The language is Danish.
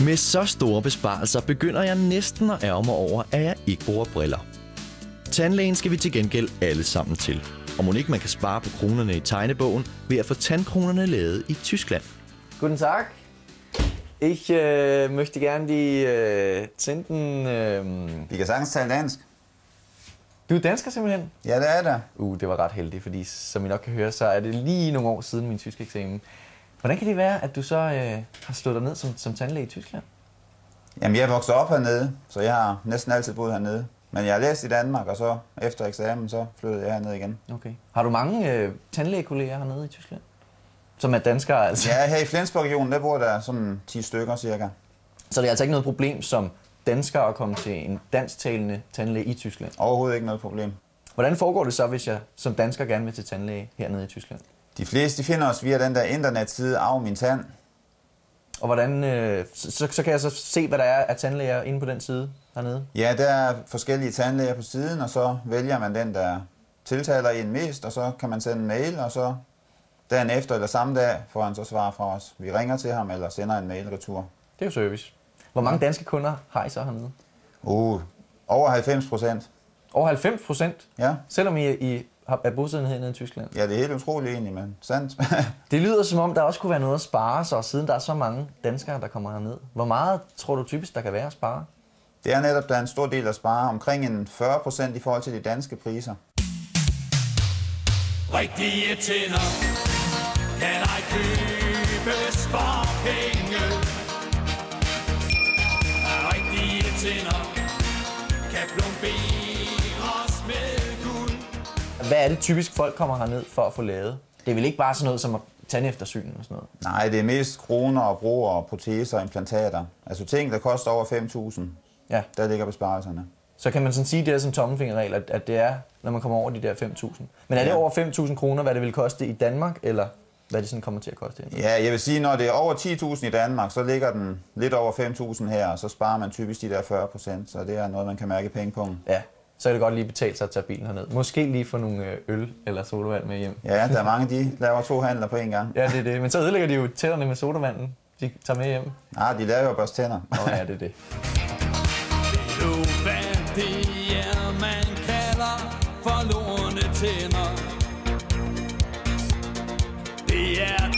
Med så store besparelser begynder jeg næsten at ærge mig over, at jeg ikke bruger briller. Tandlægen skal vi til gengæld alle sammen til. Og må ikke man kan spare på kronerne i tegnebogen ved at få tandkronerne lavet i Tyskland. Guten Tag. Ich möchte gerne die Zinten... Vi kan sagtens tale dansk. Du er dansker simpelthen? Ja, det er der. Det var ret heldigt, fordi som I nok kan høre, så er det lige nogle år siden min tysk eksamen. Hvordan kan det være, at du så har slået dig ned som tandlæge i Tyskland? Jamen, jeg er vokset op hernede, så jeg har næsten altid boet hernede. Men jeg har læst i Danmark, og så efter eksamen, så flyttede jeg herned igen. Okay. Har du mange tandlægekolleger hernede i Tyskland? Som er danskere, altså? Ja, her i Flensborg-regionen, der bor der sådan 10 stykker cirka. Så det er altså ikke noget problem som dansker at komme til en dansktalende tandlæge i Tyskland? Overhovedet ikke noget problem. Hvordan foregår det så, hvis jeg som dansker gerne vil til tandlæge hernede i Tyskland? De fleste finder os via den der internetside Arv min tand. Og hvordan, så kan jeg så se, hvad der er af tandlæger inde på den side hernede? Ja, der er forskellige tandlæger på siden, og så vælger man den, der tiltaler en mest, og så kan man sende en mail, og så dagen efter eller samme dag får han så svar fra os. Vi ringer til ham eller sender en mail retur. Det er jo service. Hvor mange danske kunder har I så hernede? Over 90%. Over 90%? Ja. Selvom I er bosiddende hernede i Tyskland? Ja, det er helt utroligt egentlig, men sandt. Det lyder som om, der også kunne være noget at spare, så siden der er så mange danskere, der kommer herned. Hvor meget tror du typisk, der kan være at spare? Det er netop, der er en stor del at spare. Omkring en 40% i forhold til de danske priser. Rigtige tænder kan ej købes for penge. Rigtige tænder kan plomberes med guld. Hvad er det typisk, folk kommer herned for at få lavet? Det er vel ikke bare sådan noget som tandeftersyn og sådan noget? Nej, det er mest kroner og broer og proteser og implantater. Altså ting, der koster over 5.000. Ja. Der ligger besparelserne. Så kan man sådan sige, det er som tommelfingerregel, at det er, når man kommer over de der 5.000. Men er det over 5.000 kroner, hvad det vil koste i Danmark, eller hvad det sådan kommer til at koste her? Ja, jeg vil sige, når det er over 10.000 i Danmark, så ligger den lidt over 5.000 her, og så sparer man typisk de der 40%, så det er noget, man kan mærke penge på. Ja, så kan det godt lige betale sig at tage bilen herned. Måske lige få nogle øl eller sodavand med hjem. Ja, der er mange, de laver 2 handler på en gang. Ja, det er det. Men så ødelægger de jo tænderne med sodavanden, de tager med hjem. Nej, de laver jo børste tænder. Ja, det er det. Det er, man kalder forlorne tænder. Det er